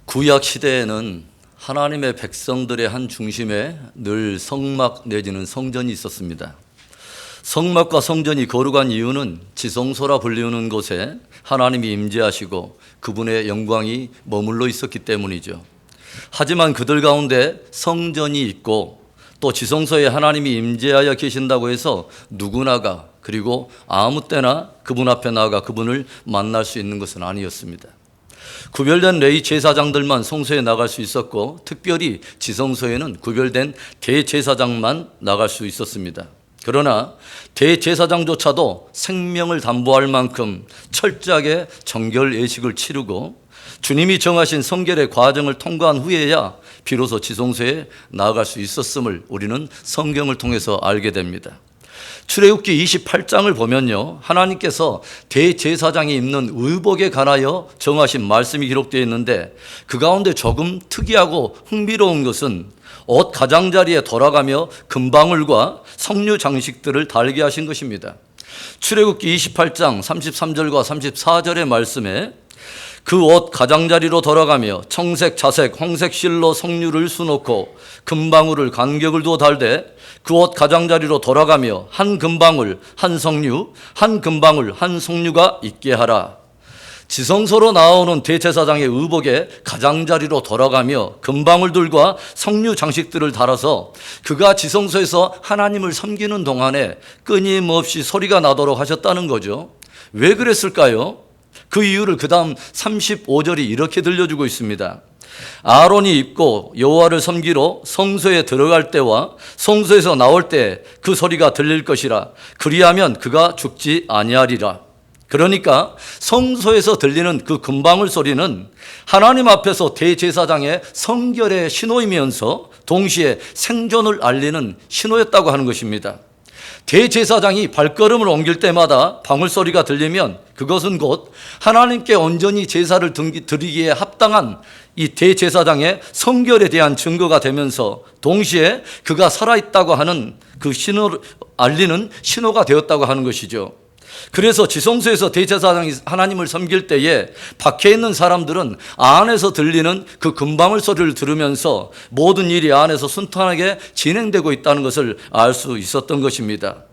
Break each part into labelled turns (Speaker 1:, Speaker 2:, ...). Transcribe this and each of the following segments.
Speaker 1: 구약 시대에는 하나님의 백성들의 한 중심에 늘 성막 내지는 성전이 있었습니다. 성막과 성전이 거룩한 이유는 지성소라 불리우는 곳에 하나님이 임재하시고 그분의 영광이 머물러 있었기 때문이죠. 하지만 그들 가운데 성전이 있고 또 지성소에 하나님이 임재하여 계신다고 해서 누구나가 그리고 아무 때나 그분 앞에 나아가 그분을 만날 수 있는 것은 아니었습니다. 구별된 레위 제사장들만 성소에 나갈 수 있었고 특별히 지성소에는 구별된 대제사장만 나갈 수 있었습니다. 그러나 대제사장조차도 생명을 담보할 만큼 철저하게 정결 예식을 치르고 주님이 정하신 성결의 과정을 통과한 후에야 비로소 지성소에 나아갈 수 있었음을 우리는 성경을 통해서 알게 됩니다. 출애굽기 28장을 보면요, 하나님께서 대제사장이 입는 의복에 관하여 정하신 말씀이 기록되어 있는데 그 가운데 조금 특이하고 흥미로운 것은 옷 가장자리에 돌아가며 금방울과 석류 장식들을 달게 하신 것입니다. 출애굽기 28장 33절과 34절의 말씀에 그 옷 가장자리로 돌아가며 청색, 자색, 홍색 실로 석류를 수놓고 금방울을 간격을 두어 달되 그 옷 가장자리로 돌아가며 한 금방울, 한 석류, 한 금방울, 한 석류가 있게 하라. 지성소로 나오는 대제사장의 의복에 가장자리로 돌아가며 금방울들과 석류 장식들을 달아서 그가 지성소에서 하나님을 섬기는 동안에 끊임없이 소리가 나도록 하셨다는 거죠. 왜 그랬을까요? 그 이유를 그 다음 35절이 이렇게 들려주고 있습니다. 아론이 입고 여호와를 섬기러 성소에 들어갈 때와 성소에서 나올 때 그 소리가 들릴 것이라. 그리하면 그가 죽지 아니하리라. 그러니까 성소에서 들리는 그 금방울 소리는 하나님 앞에서 대제사장의 성결의 신호이면서 동시에 생존을 알리는 신호였다고 하는 것입니다. 대제사장이 발걸음을 옮길 때마다 방울소리가 들리면 그것은 곧 하나님께 온전히 제사를 드리기에 합당한 이 대제사장의 성결에 대한 증거가 되면서 동시에 그가 살아있다고 하는 그 신호를 알리는 신호가 되었다고 하는 것이죠. 그래서 지성소에서 대제사장이 하나님을 섬길 때에 밖에 있는 사람들은 안에서 들리는 그 금방울 소리를 들으면서 모든 일이 안에서 순탄하게 진행되고 있다는 것을 알 수 있었던 것입니다.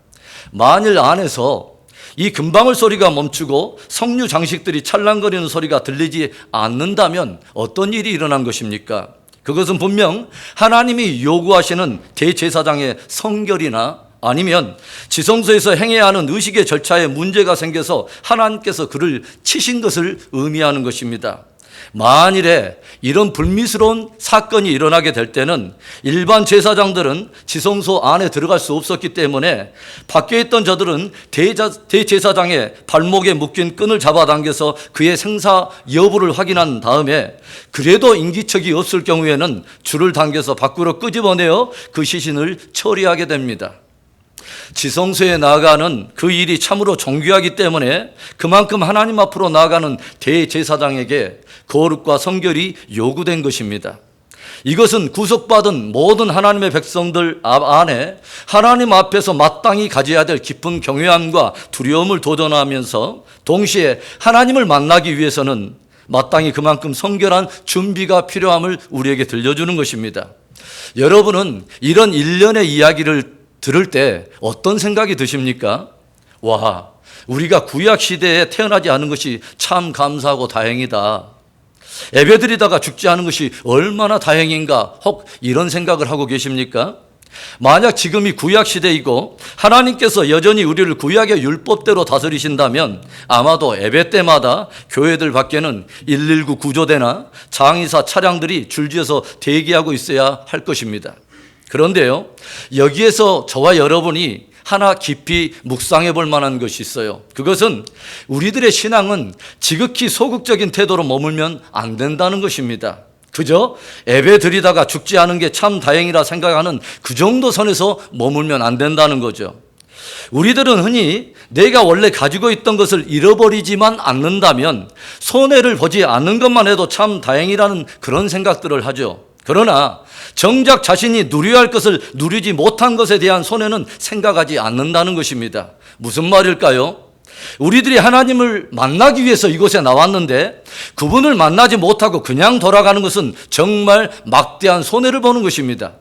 Speaker 1: 만일 안에서 이 금방울 소리가 멈추고 석류 장식들이 찰랑거리는 소리가 들리지 않는다면 어떤 일이 일어난 것입니까? 그것은 분명 하나님이 요구하시는 대제사장의 성결이나 아니면 지성소에서 행해야 하는 의식의 절차에 문제가 생겨서 하나님께서 그를 치신 것을 의미하는 것입니다. 만일에 이런 불미스러운 사건이 일어나게 될 때는 일반 제사장들은 지성소 안에 들어갈 수 없었기 때문에 밖에 있던 저들은 대제사장의 발목에 묶인 끈을 잡아당겨서 그의 생사 여부를 확인한 다음에 그래도 인기척이 없을 경우에는 줄을 당겨서 밖으로 끄집어내어 그 시신을 처리하게 됩니다. 지성소에 나아가는 그 일이 참으로 정교하기 때문에 그만큼 하나님 앞으로 나아가는 대제사장에게 거룩과 성결이 요구된 것입니다. 이것은 구속받은 모든 하나님의 백성들 안에 하나님 앞에서 마땅히 가져야 될 깊은 경외함과 두려움을 도전하면서 동시에 하나님을 만나기 위해서는 마땅히 그만큼 성결한 준비가 필요함을 우리에게 들려주는 것입니다. 여러분은 이런 일련의 이야기를 들을 때 어떤 생각이 드십니까? 와, 우리가 구약 시대에 태어나지 않은 것이 참 감사하고 다행이다. 예배드리다가 죽지 않은 것이 얼마나 다행인가? 혹 이런 생각을 하고 계십니까? 만약 지금이 구약 시대이고 하나님께서 여전히 우리를 구약의 율법대로 다스리신다면 아마도 예배 때마다 교회들 밖에는 119 구조대나 장의사 차량들이 줄지어서 대기하고 있어야 할 것입니다. 그런데요, 여기에서 저와 여러분이 하나 깊이 묵상해 볼 만한 것이 있어요. 그것은 우리들의 신앙은 지극히 소극적인 태도로 머물면 안 된다는 것입니다. 그저 예배 드리다가 죽지 않은 게 참 다행이라 생각하는 그 정도 선에서 머물면 안 된다는 거죠. 우리들은 흔히 내가 원래 가지고 있던 것을 잃어버리지만 않는다면 손해를 보지 않는 것만 해도 참 다행이라는 그런 생각들을 하죠. 그러나 정작 자신이 누려야 할 것을 누리지 못한 것에 대한 손해는 생각하지 않는다는 것입니다. 무슨 말일까요? 우리들이 하나님을 만나기 위해서 이곳에 나왔는데 그분을 만나지 못하고 그냥 돌아가는 것은 정말 막대한 손해를 보는 것입니다.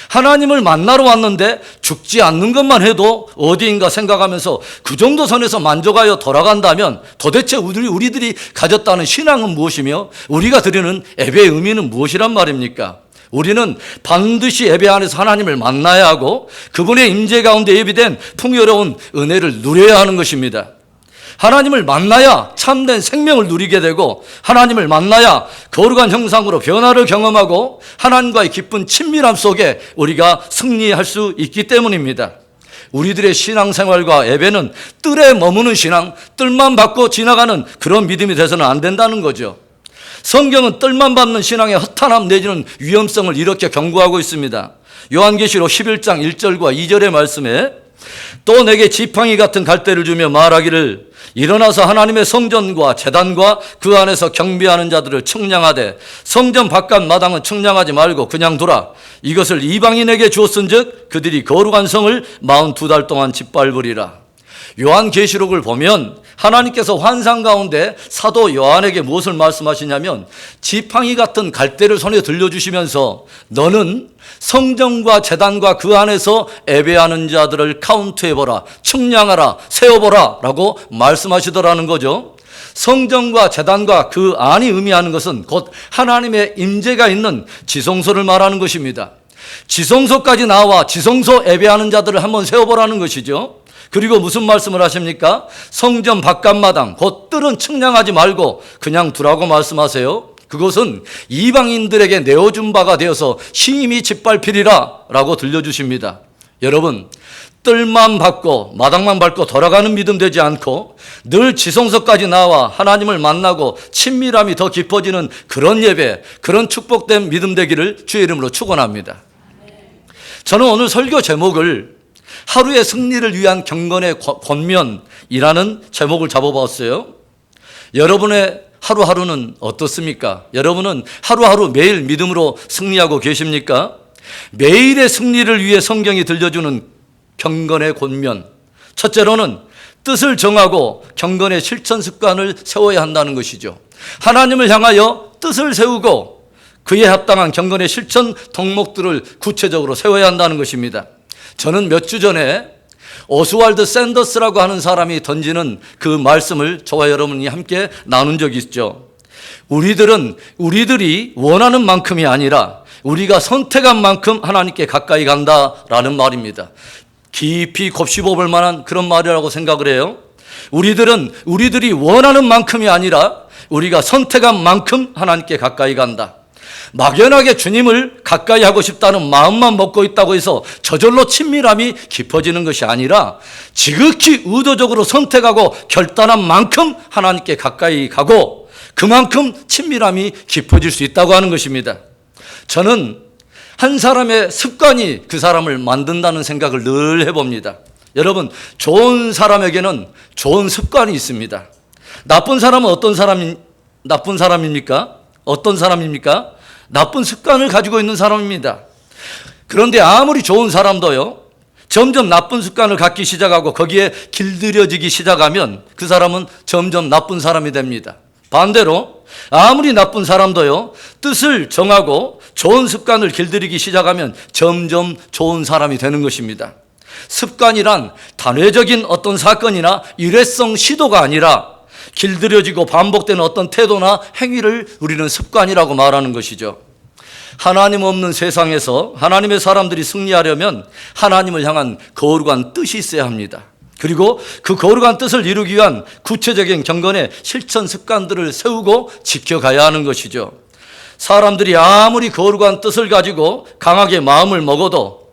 Speaker 1: 하나님을 만나러 왔는데 죽지 않는 것만 해도 어디인가 생각하면서 그 정도 선에서 만족하여 돌아간다면 도대체 우리들이 가졌다는 신앙은 무엇이며 우리가 드리는 예배의 의미는 무엇이란 말입니까? 우리는 반드시 예배 안에서 하나님을 만나야 하고 그분의 임재 가운데 예비된 풍요로운 은혜를 누려야 하는 것입니다. 하나님을 만나야 참된 생명을 누리게 되고 하나님을 만나야 거룩한 형상으로 변화를 경험하고 하나님과의 깊은 친밀함 속에 우리가 승리할 수 있기 때문입니다. 우리들의 신앙생활과 예배는 뜰에 머무는 신앙, 뜰만 받고 지나가는 그런 믿음이 돼서는 안 된다는 거죠. 성경은 뜰만 받는 신앙의 허탄함 내지는 위험성을 이렇게 경고하고 있습니다. 요한계시록 11장 1절과 2절의 말씀에 또 내게 지팡이 같은 갈대를 주며 말하기를 일어나서 하나님의 성전과 제단과 그 안에서 경배하는 자들을 청량하되 성전 바깥 마당은 청량하지 말고 그냥 두라. 이것을 이방인에게 주었은즉 그들이 거룩한 성을 42달 동안 짓밟으리라. 요한계시록을 보면 하나님께서 환상 가운데 사도 요한에게 무엇을 말씀하시냐면 지팡이 같은 갈대를 손에 들려주시면서 너는 성전과 제단과 그 안에서 예배하는 자들을 카운트해보라, 측량하라, 세어보라 라고 말씀하시더라는 거죠. 성전과 제단과 그 안이 의미하는 것은 곧 하나님의 임재가 있는 지성소를 말하는 것입니다. 지성소까지 나와 지성소 예배하는 자들을 한번 세어보라는 것이죠. 그리고 무슨 말씀을 하십니까? 성전 바깥마당 곧 뜰은 측량하지 말고 그냥 두라고 말씀하세요. 그것은 이방인들에게 내어준 바가 되어서 심히 짓밟히리라 라고 들려주십니다. 여러분, 뜰만 밟고 마당만 밟고 돌아가는 믿음 되지 않고 늘 지성소까지 나와 하나님을 만나고 친밀함이 더 깊어지는 그런 예배, 그런 축복된 믿음 되기를 주의 이름으로 축원합니다. 저는 오늘 설교 제목을 하루의 승리를 위한 경건의 권면이라는 제목을 잡아봤어요. 여러분의 하루하루는 어떻습니까? 여러분은 하루하루 매일 믿음으로 승리하고 계십니까? 매일의 승리를 위해 성경이 들려주는 경건의 권면. 첫째로는 뜻을 정하고 경건의 실천 습관을 세워야 한다는 것이죠. 하나님을 향하여 뜻을 세우고 그에 합당한 경건의 실천 덕목들을 구체적으로 세워야 한다는 것입니다. 저는 몇 주 전에 오스왈드 샌더스라고 하는 사람이 던지는 그 말씀을 저와 여러분이 함께 나눈 적이 있죠. 우리들이 원하는 만큼이 아니라 우리가 선택한 만큼 하나님께 가까이 간다라는 말입니다. 깊이 곱씹어볼 만한 그런 말이라고 생각을 해요. 우리들이 원하는 만큼이 아니라 우리가 선택한 만큼 하나님께 가까이 간다. 막연하게 주님을 가까이 하고 싶다는 마음만 먹고 있다고 해서 저절로 친밀함이 깊어지는 것이 아니라 지극히 의도적으로 선택하고 결단한 만큼 하나님께 가까이 가고 그만큼 친밀함이 깊어질 수 있다고 하는 것입니다. 저는 한 사람의 습관이 그 사람을 만든다는 생각을 늘 해봅니다. 여러분, 좋은 사람에게는 좋은 습관이 있습니다. 나쁜 사람은 어떤 사람입니까? 어떤 사람입니까? 나쁜 습관을 가지고 있는 사람입니다. 그런데 아무리 좋은 사람도요, 점점 나쁜 습관을 갖기 시작하고 거기에 길들여지기 시작하면 그 사람은 점점 나쁜 사람이 됩니다. 반대로 아무리 나쁜 사람도요, 뜻을 정하고 좋은 습관을 길들이기 시작하면 점점 좋은 사람이 되는 것입니다. 습관이란 단회적인 어떤 사건이나 일회성 시도가 아니라 길들여지고 반복되는 어떤 태도나 행위를 우리는 습관이라고 말하는 것이죠. 하나님 없는 세상에서 하나님의 사람들이 승리하려면 하나님을 향한 거룩한 뜻이 있어야 합니다. 그리고 그 거룩한 뜻을 이루기 위한 구체적인 경건의 실천 습관들을 세우고 지켜가야 하는 것이죠. 사람들이 아무리 거룩한 뜻을 가지고 강하게 마음을 먹어도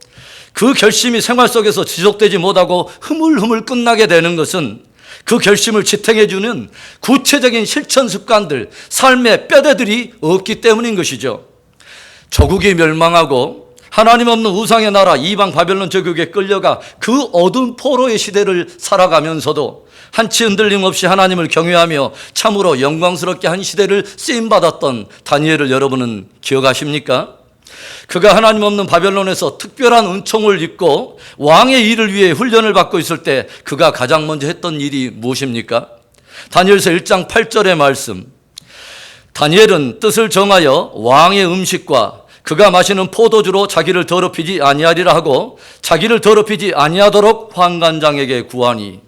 Speaker 1: 그 결심이 생활 속에서 지속되지 못하고 흐물흐물 끝나게 되는 것은 그 결심을 지탱해 주는 구체적인 실천 습관들, 삶의 뼈대들이 없기 때문인 것이죠. 조국이 멸망하고 하나님 없는 우상의 나라 이방 바벨론 제국에 끌려가 그 어두운 포로의 시대를 살아가면서도 한치 흔들림 없이 하나님을 경외하며 참으로 영광스럽게 한 시대를 쓰임받았던 다니엘을 여러분은 기억하십니까? 그가 하나님 없는 바벨론에서 특별한 은총을 입고 왕의 일을 위해 훈련을 받고 있을 때 그가 가장 먼저 했던 일이 무엇입니까? 다니엘서 1장 8절의 말씀. 다니엘은 뜻을 정하여 왕의 음식과 그가 마시는 포도주로 자기를 더럽히지 아니하리라 하고 자기를 더럽히지 아니하도록 환관장에게 구하니,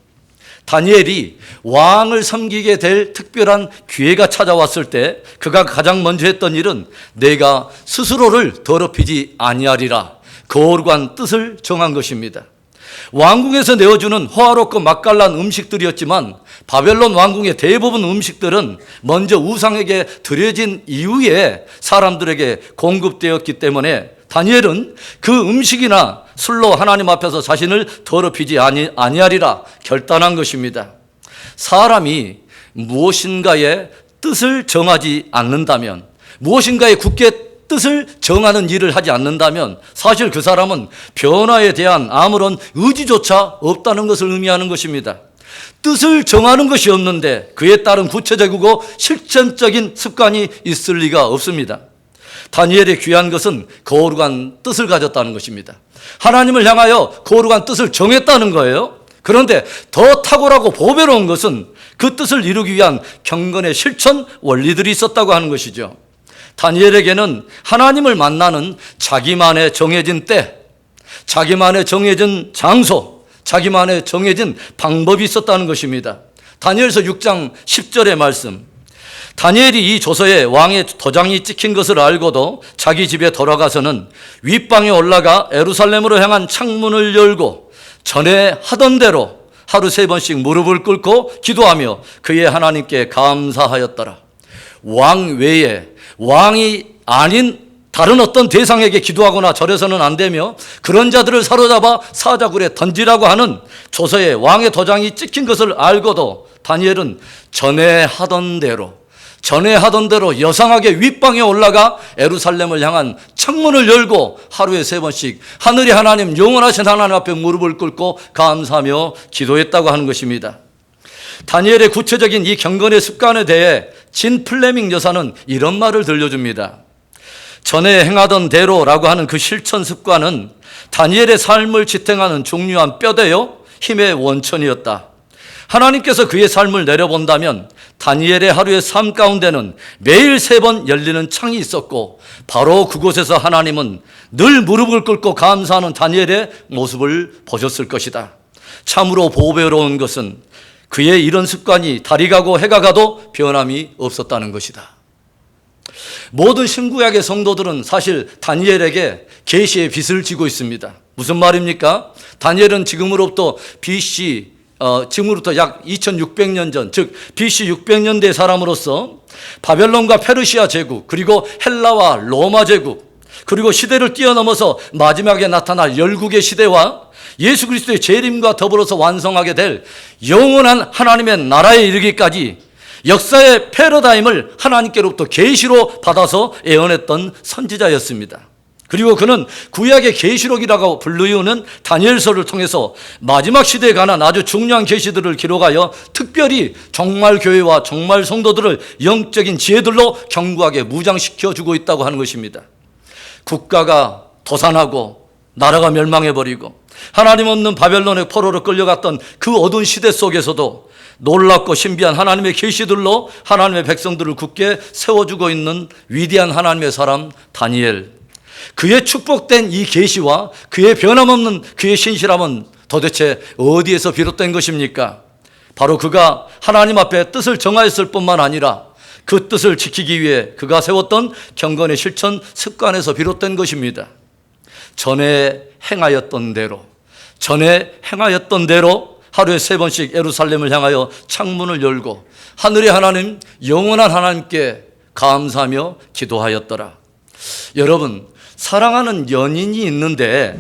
Speaker 1: 다니엘이 왕을 섬기게 될 특별한 기회가 찾아왔을 때 그가 가장 먼저 했던 일은 내가 스스로를 더럽히지 아니하리라, 거룩한 뜻을 정한 것입니다. 왕궁에서 내어주는 호화롭고 맛깔난 음식들이었지만 바벨론 왕궁의 대부분 음식들은 먼저 우상에게 드려진 이후에 사람들에게 공급되었기 때문에 다니엘은 그 음식이나 술로 하나님 앞에서 자신을 더럽히지 아니하리라 결단한 것입니다. 사람이 무엇인가의 뜻을 정하지 않는다면, 무엇인가의 굳게 뜻을 정하는 일을 하지 않는다면 사실 그 사람은 변화에 대한 아무런 의지조차 없다는 것을 의미하는 것입니다. 뜻을 정하는 것이 없는데 그에 따른 구체적이고 실천적인 습관이 있을 리가 없습니다. 다니엘의 귀한 것은 거룩한 뜻을 가졌다는 것입니다. 하나님을 향하여 거룩한 뜻을 정했다는 거예요. 그런데 더 탁월하고 보배로운 것은 그 뜻을 이루기 위한 경건의 실천 원리들이 있었다고 하는 것이죠. 다니엘에게는 하나님을 만나는 자기만의 정해진 때, 자기만의 정해진 장소, 자기만의 정해진 방법이 있었다는 것입니다. 다니엘서 6장 10절의 말씀. 다니엘이 이 조서에 왕의 도장이 찍힌 것을 알고도 자기 집에 돌아가서는 윗방에 올라가 예루살렘으로 향한 창문을 열고 전에 하던 대로 하루 3번씩 무릎을 꿇고 기도하며 그의 하나님께 감사하였더라. 왕 외에 왕이 아닌 다른 어떤 대상에게 기도하거나 절해서는 안 되며 그런 자들을 사로잡아 사자굴에 던지라고 하는 조서에 왕의 도장이 찍힌 것을 알고도 다니엘은 전에 하던 대로 여상하게 윗방에 올라가 예루살렘을 향한 창문을 열고 하루에 3번씩 하늘의 하나님, 영원하신 하나님 앞에 무릎을 꿇고 감사하며 기도했다고 하는 것입니다. 다니엘의 구체적인 이 경건의 습관에 대해 진 플레밍 여사는 이런 말을 들려줍니다. 전에 행하던 대로라고 하는 그 실천 습관은 다니엘의 삶을 지탱하는 중요한 뼈대요 힘의 원천이었다. 하나님께서 그의 삶을 내려본다면 다니엘의 하루의 삶 가운데는 매일 3번 열리는 창이 있었고 바로 그곳에서 하나님은 늘 무릎을 꿇고 감사하는 다니엘의 모습을 보셨을 것이다. 참으로 보배로운 것은 그의 이런 습관이 달이 가고 해가 가도 변함이 없었다는 것이다. 모든 신구약의 성도들은 사실 다니엘에게 계시의 빚을 지고 있습니다. 무슨 말입니까? 다니엘은 지금으로부터 약 2600년 전, 즉 BC 600년대 사람으로서 바벨론과 페르시아 제국, 그리고 헬라와 로마 제국, 그리고 시대를 뛰어넘어서 마지막에 나타날 열국의 시대와 예수 그리스도의 재림과 더불어서 완성하게 될 영원한 하나님의 나라에 이르기까지 역사의 패러다임을 하나님께로부터 계시로 받아서 예언했던 선지자였습니다. 그리고 그는 구약의 계시록이라고 불리우는 다니엘서를 통해서 마지막 시대에 관한 아주 중요한 계시들을 기록하여 특별히 종말 교회와 종말 성도들을 영적인 지혜들로 견고하게 무장시켜주고 있다고 하는 것입니다. 국가가 도산하고 나라가 멸망해버리고 하나님 없는 바벨론의 포로로 끌려갔던 그 어두운 시대 속에서도 놀랍고 신비한 하나님의 계시들로 하나님의 백성들을 굳게 세워주고 있는 위대한 하나님의 사람 다니엘. 그의 축복된 이 계시와 그의 변함없는 그의 신실함은 도대체 어디에서 비롯된 것입니까? 바로 그가 하나님 앞에 뜻을 정하였을 뿐만 아니라 그 뜻을 지키기 위해 그가 세웠던 경건의 실천 습관에서 비롯된 것입니다. 전에 행하였던 대로 하루에 3번씩 예루살렘을 향하여 창문을 열고 하늘의 하나님, 영원한 하나님께 감사하며 기도하였더라. 여러분, 사랑하는 연인이 있는데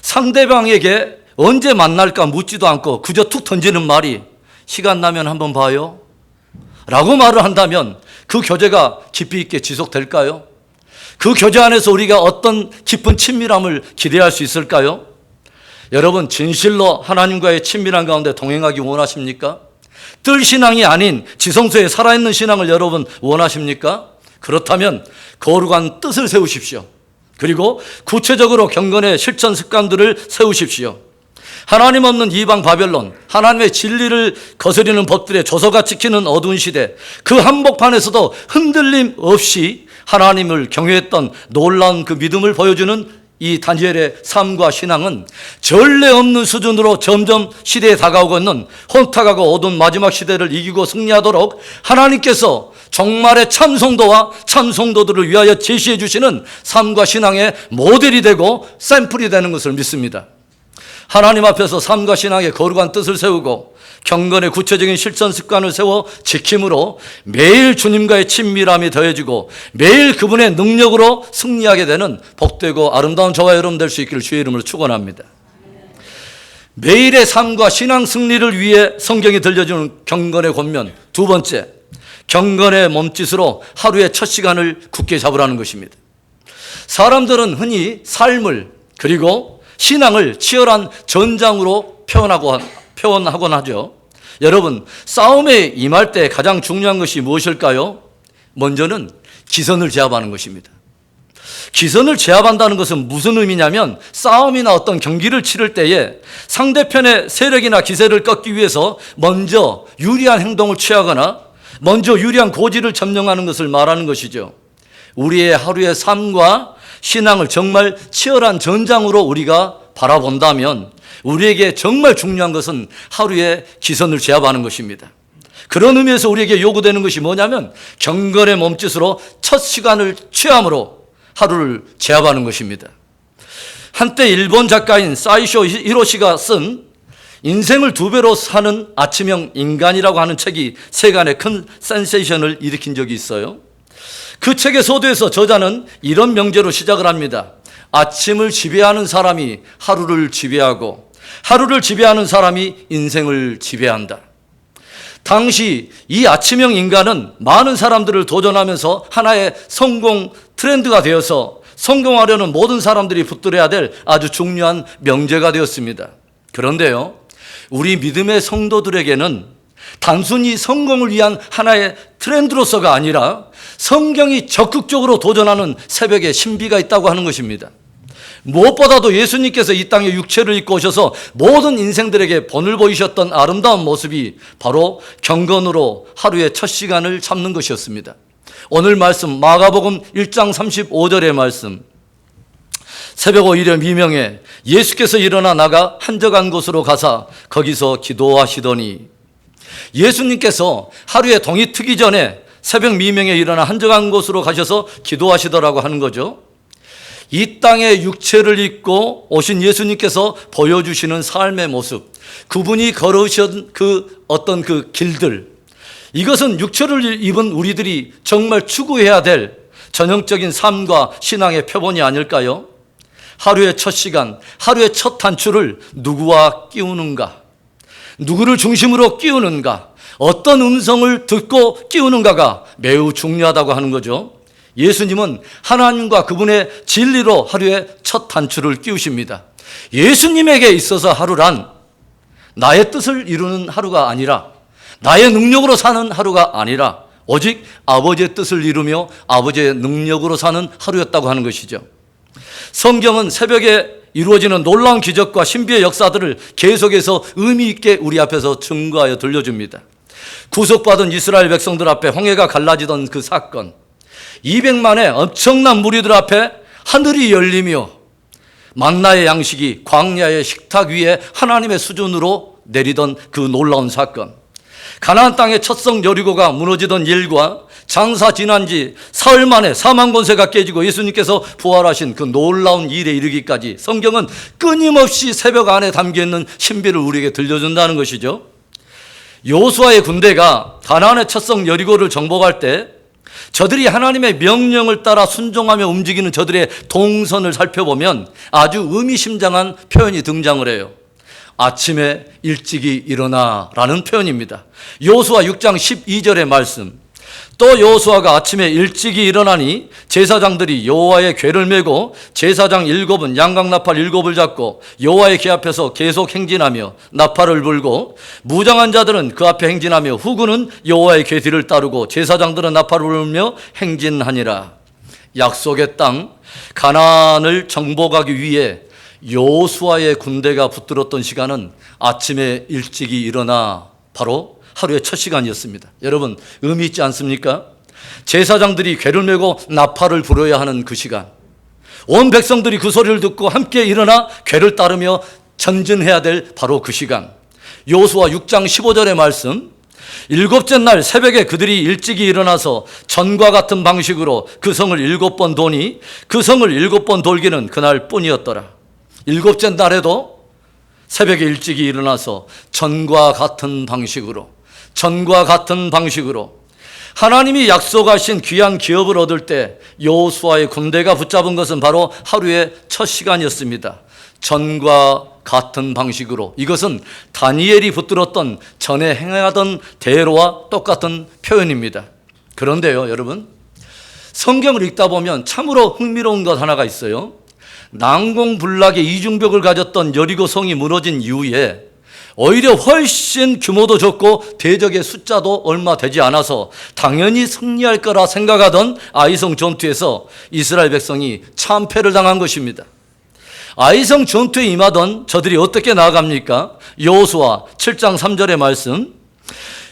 Speaker 1: 상대방에게 언제 만날까 묻지도 않고 그저 툭 던지는 말이 시간 나면 한번 봐요 라고 말을 한다면 그 교제가 깊이 있게 지속될까요? 그 교제 안에서 우리가 어떤 깊은 친밀함을 기대할 수 있을까요? 여러분, 진실로 하나님과의 친밀한 가운데 동행하기 원하십니까? 뜰신앙이 아닌 지성소에 살아있는 신앙을 여러분 원하십니까? 그렇다면 거룩한 뜻을 세우십시오. 그리고 구체적으로 경건의 실천 습관들을 세우십시오. 하나님 없는 이방 바벨론, 하나님의 진리를 거스리는 법들의 조서가 찍히는 어두운 시대, 그 한복판에서도 흔들림 없이 하나님을 경외했던 놀라운 그 믿음을 보여주는 이 다니엘의 삶과 신앙은 전례 없는 수준으로 점점 시대에 다가오고 있는 혼탁하고 어두운 마지막 시대를 이기고 승리하도록 하나님께서 종말의 참 성도와 참 성도들을 위하여 제시해 주시는 삶과 신앙의 모델이 되고 샘플이 되는 것을 믿습니다. 하나님 앞에서 삶과 신앙의 거룩한 뜻을 세우고 경건의 구체적인 실천 습관을 세워 지킴으로 매일 주님과의 친밀함이 더해지고 매일 그분의 능력으로 승리하게 되는 복되고 아름다운 저와 여러분 될 수 있기를 주의 이름으로 축원합니다. 매일의 삶과 신앙 승리를 위해 성경이 들려주는 경건의 권면, 두 번째, 경건의 몸짓으로 하루의 첫 시간을 굳게 잡으라는 것입니다. 사람들은 흔히 삶을 그리고 신앙을 치열한 전장으로 표현하곤 하죠. 여러분, 싸움에 임할 때 가장 중요한 것이 무엇일까요? 먼저는 기선을 제압하는 것입니다. 기선을 제압한다는 것은 무슨 의미냐면 싸움이나 어떤 경기를 치를 때에 상대편의 세력이나 기세를 꺾기 위해서 먼저 유리한 행동을 취하거나 먼저 유리한 고지를 점령하는 것을 말하는 것이죠. 우리의 하루의 삶과 신앙을 정말 치열한 전장으로 우리가 바라본다면 우리에게 정말 중요한 것은 하루의 기선을 제압하는 것입니다. 그런 의미에서 우리에게 요구되는 것이 뭐냐면 경건의 몸짓으로 첫 시간을 취함으로 하루를 제압하는 것입니다. 한때 일본 작가인 사이쇼 히로시가 쓴 인생을 두 배로 사는 아침형 인간이라고 하는 책이 세간의 큰 센세이션을 일으킨 적이 있어요. 그 책의 서두에서 저자는 이런 명제로 시작을 합니다. 아침을 지배하는 사람이 하루를 지배하고 하루를 지배하는 사람이 인생을 지배한다. 당시 이 아침형 인간은 많은 사람들을 도전하면서 하나의 성공 트렌드가 되어서 성공하려는 모든 사람들이 붙들어야 될 아주 중요한 명제가 되었습니다. 그런데요, 우리 믿음의 성도들에게는 단순히 성공을 위한 하나의 트렌드로서가 아니라 성경이 적극적으로 도전하는 새벽의 신비가 있다고 하는 것입니다. 무엇보다도 예수님께서 이 땅에 육체를 입고 오셔서 모든 인생들에게 본을 보이셨던 아름다운 모습이 바로 경건으로 하루의 첫 시간을 잡는 것이었습니다. 오늘 말씀 마가복음 1장 35절의 말씀, 새벽 5일에 미명에 예수께서 일어나 나가 한적한 곳으로 가사 거기서 기도하시더니, 예수님께서 하루에 동이 트기 전에 새벽 미명에 일어나 한적한 곳으로 가셔서 기도하시더라고 하는 거죠. 이 땅에 육체를 입고 오신 예수님께서 보여주시는 삶의 모습, 그분이 걸으신 그 어떤 그 길들, 이것은 육체를 입은 우리들이 정말 추구해야 될 전형적인 삶과 신앙의 표본이 아닐까요? 하루의 첫 시간, 하루의 첫 단추를 누구와 끼우는가? 누구를 중심으로 끼우는가? 어떤 음성을 듣고 끼우는가가 매우 중요하다고 하는 거죠. 예수님은 하나님과 그분의 진리로 하루의 첫 단추를 끼우십니다. 예수님에게 있어서 하루란 나의 뜻을 이루는 하루가 아니라, 나의 능력으로 사는 하루가 아니라 오직 아버지의 뜻을 이루며 아버지의 능력으로 사는 하루였다고 하는 것이죠. 성경은 새벽에 이루어지는 놀라운 기적과 신비의 역사들을 계속해서 의미 있게 우리 앞에서 증거하여 들려줍니다. 구속받은 이스라엘 백성들 앞에 홍해가 갈라지던 그 사건, 200만의 엄청난 무리들 앞에 하늘이 열리며 만나의 양식이 광야의 식탁 위에 하나님의 수준으로 내리던 그 놀라운 사건, 가나안 땅의 첫성 여리고가 무너지던 일과 장사 지난 지 사흘 만에 사망 권세가 깨지고 예수님께서 부활하신 그 놀라운 일에 이르기까지 성경은 끊임없이 새벽 안에 담겨있는 신비를 우리에게 들려준다는 것이죠. 여호수아의 군대가 가나안의 첫성 여리고를 정복할 때 저들이 하나님의 명령을 따라 순종하며 움직이는 저들의 동선을 살펴보면 아주 의미심장한 표현이 등장을 해요. 아침에 일찍이 일어나라는 표현입니다. 여호수아 6장 12절의 말씀, 또 여호수아가 아침에 일찍이 일어나니 제사장들이 여호와의 궤를 메고 제사장 7은 양각나팔 7을 잡고 여호와의 궤 앞에서 계속 행진하며 나팔을 불고 무장한 자들은 그 앞에 행진하며 후군은 여호와의 궤 뒤를 따르고 제사장들은 나팔을 불며 행진하니라. 약속의 땅 가나안을 정복하기 위해 여호수아의 군대가 붙들었던 시간은 아침에 일찍이 일어나 바로 하루의 첫 시간이었습니다. 여러분, 의미 있지 않습니까? 제사장들이 궤를 메고 나팔을 불어야 하는 그 시간, 온 백성들이 그 소리를 듣고 함께 일어나 궤를 따르며 전진해야 될 바로 그 시간. 여호수아 6장 15절의 말씀, 일곱째 날 새벽에 그들이 일찍이 일어나서 전과 같은 방식으로 그 성을 7번 도니 그 성을 7번 돌기는 그날 뿐이었더라. 일곱째 날에도 새벽에 일찍이 일어나서 전과 같은 방식으로 하나님이 약속하신 귀한 기업을 얻을 때 여호수아의 군대가 붙잡은 것은 바로 하루의 첫 시간이었습니다. 전과 같은 방식으로, 이것은 다니엘이 붙들었던 전에 행하던 대로와 똑같은 표현입니다. 그런데요, 여러분, 성경을 읽다 보면 참으로 흥미로운 것 하나가 있어요. 난공불락의 이중벽을 가졌던 여리고 성이 무너진 이후에 오히려 훨씬 규모도 적고 대적의 숫자도 얼마 되지 않아서 당연히 승리할 거라 생각하던 아이성 전투에서 이스라엘 백성이 참패를 당한 것입니다. 아이성 전투에 임하던 저들이 어떻게 나아갑니까? 여호수아 7장 3절의 말씀,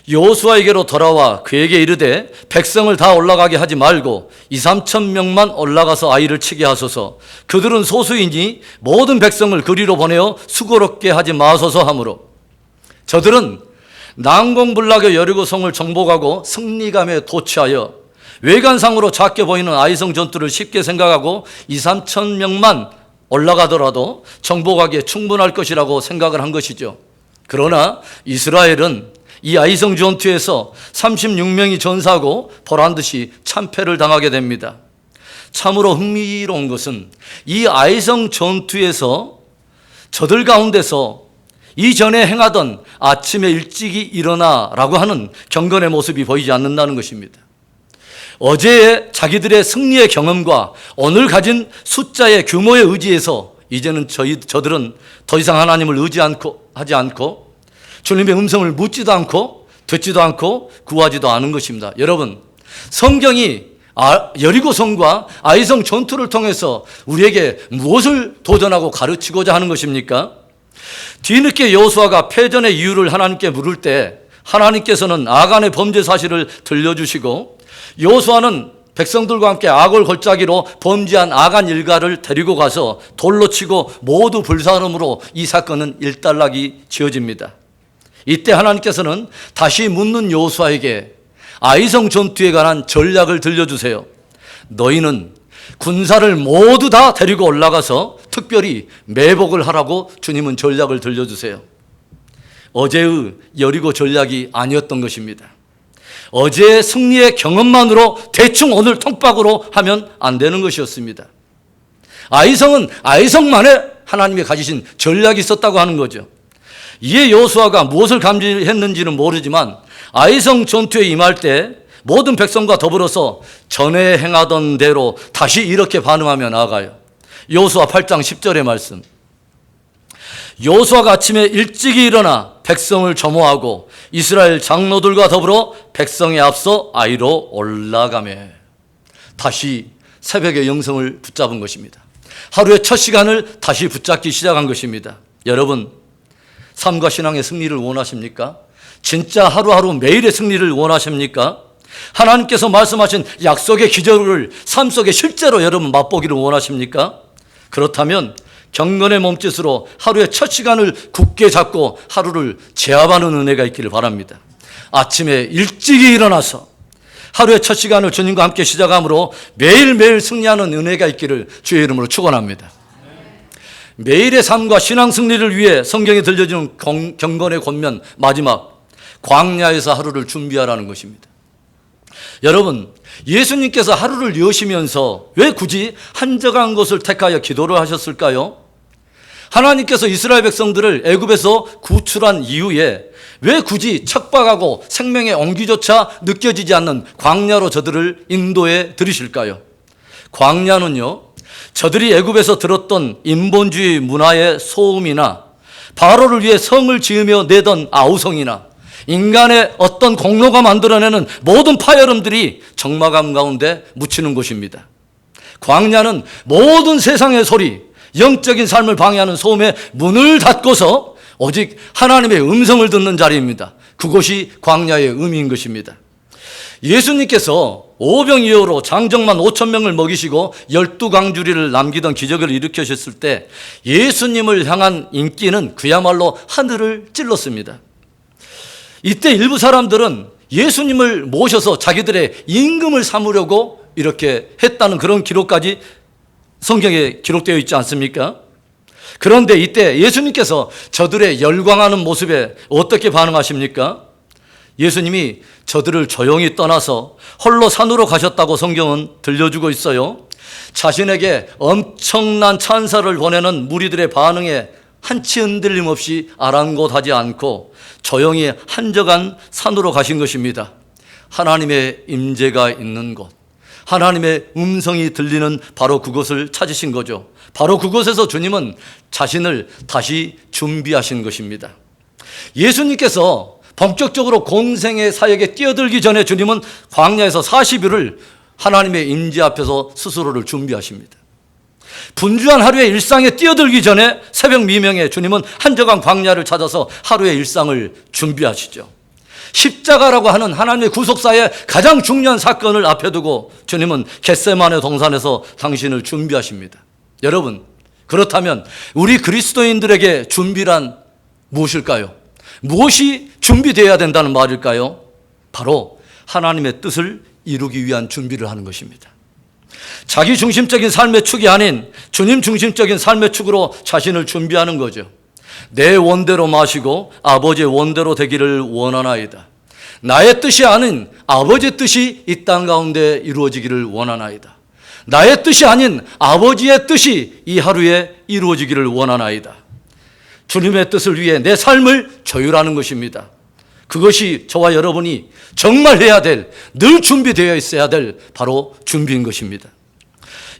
Speaker 1: 여호수아에게로 돌아와 그에게 이르되 백성을 다 올라가게 하지 말고 2-3천 명만 올라가서 아이를 치게 하소서. 그들은 소수이니 모든 백성을 그리로 보내어 수고롭게 하지 마소서 하므로, 저들은 난공불락의 여리고 성을 정복하고 승리감에 도취하여 외관상으로 작게 보이는 아이성 전투를 쉽게 생각하고 2-3천 명만 올라가더라도 정복하기에 충분할 것이라고 생각을 한 것이죠. 그러나 이스라엘은 이 아이성 전투에서 36명이 전사하고 보란듯이 참패를 당하게 됩니다. 참으로 흥미로운 것은 이 아이성 전투에서 저들 가운데서 이전에 행하던 아침에 일찍이 일어나라고 하는 경건의 모습이 보이지 않는다는 것입니다. 어제의 자기들의 승리의 경험과 오늘 가진 숫자의 규모에 의지해서 이제는 저들은 더 이상 하나님을 하지 않고 주님의 음성을 묻지도 않고 듣지도 않고 구하지도 않은 것입니다. 여러분, 성경이 여리고성과 아이성 전투를 통해서 우리에게 무엇을 도전하고 가르치고자 하는 것입니까? 뒤늦게 여호수아가 패전의 이유를 하나님께 물을 때 하나님께서는 아간의 범죄 사실을 들려주시고 여호수아는 백성들과 함께 악을 골짜기로 범죄한 아간 일가를 데리고 가서 돌로 치고 모두 불사름으로 이 사건은 일단락이 지어집니다. 이때 하나님께서는 다시 묻는 여호수아에게 아이성 전투에 관한 전략을 들려주세요. 너희는 군사를 모두 다 데리고 올라가서 특별히 매복을 하라고 주님은 전략을 들려주세요. 어제의 여리고 전략이 아니었던 것입니다. 어제의 승리의 경험만으로 대충 오늘 통박으로 하면 안 되는 것이었습니다. 아이성은 아이성만의 하나님이 가지신 전략이 있었다고 하는 거죠. 이에 여호수아가 무엇을 감지했는지는 모르지만 아이성 전투에 임할 때 모든 백성과 더불어서 전에 행하던 대로 다시 이렇게 반응하며 나아가요. 여호수아 8장 10절의 말씀, 여호수아가 아침에 일찍이 일어나 백성을 점호하고 이스라엘 장로들과 더불어 백성에 앞서 아이로 올라가매, 다시 새벽의 영성을 붙잡은 것입니다. 하루의 첫 시간을 다시 붙잡기 시작한 것입니다. 여러분, 삶과 신앙의 승리를 원하십니까? 진짜 하루하루 매일의 승리를 원하십니까? 하나님께서 말씀하신 약속의 기적을 삶 속에 실제로 여러분 맛보기를 원하십니까? 그렇다면 경건의 몸짓으로 하루의 첫 시간을 굳게 잡고 하루를 제압하는 은혜가 있기를 바랍니다. 아침에 일찍이 일어나서 하루의 첫 시간을 주님과 함께 시작함으로 매일매일 승리하는 은혜가 있기를 주의 이름으로 축원합니다. 매일의 삶과 신앙 승리를 위해 성경에 들려주는 경건의 권면, 마지막 광야에서 하루를 준비하라는 것입니다. 여러분, 예수님께서 하루를 여시면서 왜 굳이 한적한 곳을 택하여 기도를 하셨을까요? 하나님께서 이스라엘 백성들을 애굽에서 구출한 이후에 왜 굳이 척박하고 생명의 온기조차 느껴지지 않는 광야로 저들을 인도해 들이실까요? 광야는요, 저들이 애굽에서 들었던 인본주의 문화의 소음이나 바로를 위해 성을 지으며 내던 아우성이나 인간의 어떤 공로가 만들어내는 모든 파열음들이 적막함 가운데 묻히는 곳입니다. 광야는 모든 세상의 소리, 영적인 삶을 방해하는 소음의 문을 닫고서 오직 하나님의 음성을 듣는 자리입니다. 그곳이 광야의 의미인 것입니다. 예수님께서 오병이어로 장정만 5,000명을 먹이시고 12광주리를 남기던 기적을 일으키셨을 때 예수님을 향한 인기는 그야말로 하늘을 찔렀습니다. 이때 일부 사람들은 예수님을 모셔서 자기들의 임금을 삼으려고 이렇게 했다는 그런 기록까지 성경에 기록되어 있지 않습니까? 그런데 이때 예수님께서 저들의 열광하는 모습에 어떻게 반응하십니까? 예수님이 저들을 조용히 떠나서 홀로 산으로 가셨다고 성경은 들려주고 있어요. 자신에게 엄청난 찬사를 보내는 무리들의 반응에 한치 흔들림 없이 아랑곳하지 않고 조용히 한적한 산으로 가신 것입니다. 하나님의 임재가 있는 곳, 하나님의 음성이 들리는 바로 그곳을 찾으신 거죠. 바로 그곳에서 주님은 자신을 다시 준비하신 것입니다. 예수님께서 본격적으로 공생의 사역에 뛰어들기 전에 주님은 광야에서 40일을 하나님의 임재 앞에서 스스로를 준비하십니다. 분주한 하루의 일상에 뛰어들기 전에 새벽 미명에 주님은 한적한 광야를 찾아서 하루의 일상을 준비하시죠. 십자가라고 하는 하나님의 구속사의 가장 중요한 사건을 앞에 두고 주님은 겟세마네 동산에서 당신을 준비하십니다. 여러분, 그렇다면 우리 그리스도인들에게 준비란 무엇일까요? 무엇이 준비되어야 된다는 말일까요? 바로 하나님의 뜻을 이루기 위한 준비를 하는 것입니다. 자기 중심적인 삶의 축이 아닌 주님 중심적인 삶의 축으로 자신을 준비하는 거죠. 내 원대로 마시고 아버지의 원대로 되기를 원하나이다. 나의 뜻이 아닌 아버지의 뜻이 이 땅 가운데 이루어지기를 원하나이다. 나의 뜻이 아닌 아버지의 뜻이 이 하루에 이루어지기를 원하나이다. 주님의 뜻을 위해 내 삶을 조율하는 것입니다. 그것이 저와 여러분이 정말 해야 될, 늘 준비되어 있어야 될 바로 준비인 것입니다.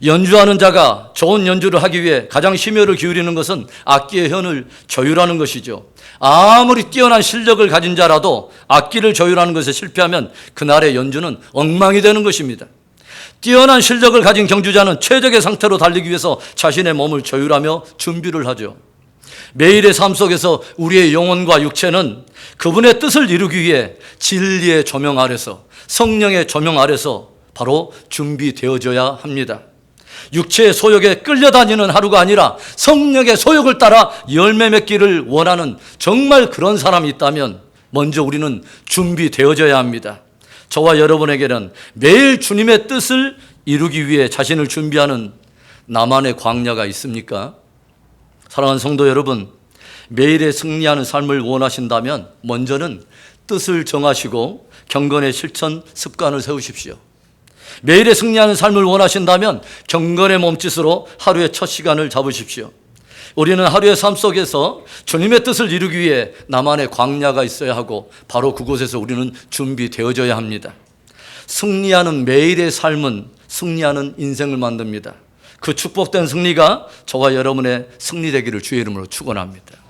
Speaker 1: 연주하는 자가 좋은 연주를 하기 위해 가장 심혈을 기울이는 것은 악기의 현을 조율하는 것이죠. 아무리 뛰어난 실력을 가진 자라도 악기를 조율하는 것에 실패하면 그날의 연주는 엉망이 되는 것입니다. 뛰어난 실력을 가진 경주자는 최적의 상태로 달리기 위해서 자신의 몸을 조율하며 준비를 하죠. 매일의 삶 속에서 우리의 영혼과 육체는 그분의 뜻을 이루기 위해 진리의 조명 아래서, 성령의 조명 아래서 바로 준비되어져야 합니다. 육체의 소욕에 끌려다니는 하루가 아니라 성령의 소욕을 따라 열매 맺기를 원하는 정말 그런 사람이 있다면 먼저 우리는 준비되어져야 합니다. 저와 여러분에게는 매일 주님의 뜻을 이루기 위해 자신을 준비하는 나만의 광야가 있습니까? 사랑하는 성도 여러분, 매일의 승리하는 삶을 원하신다면 먼저는 뜻을 정하시고 경건의 실천 습관을 세우십시오. 매일의 승리하는 삶을 원하신다면 경건의 몸짓으로 하루의 첫 시간을 잡으십시오. 우리는 하루의 삶 속에서 주님의 뜻을 이루기 위해 나만의 광야가 있어야 하고 바로 그곳에서 우리는 준비되어져야 합니다. 승리하는 매일의 삶은 승리하는 인생을 만듭니다. 그 축복된 승리가 저와 여러분의 승리되기를 주의 이름으로 축원합니다.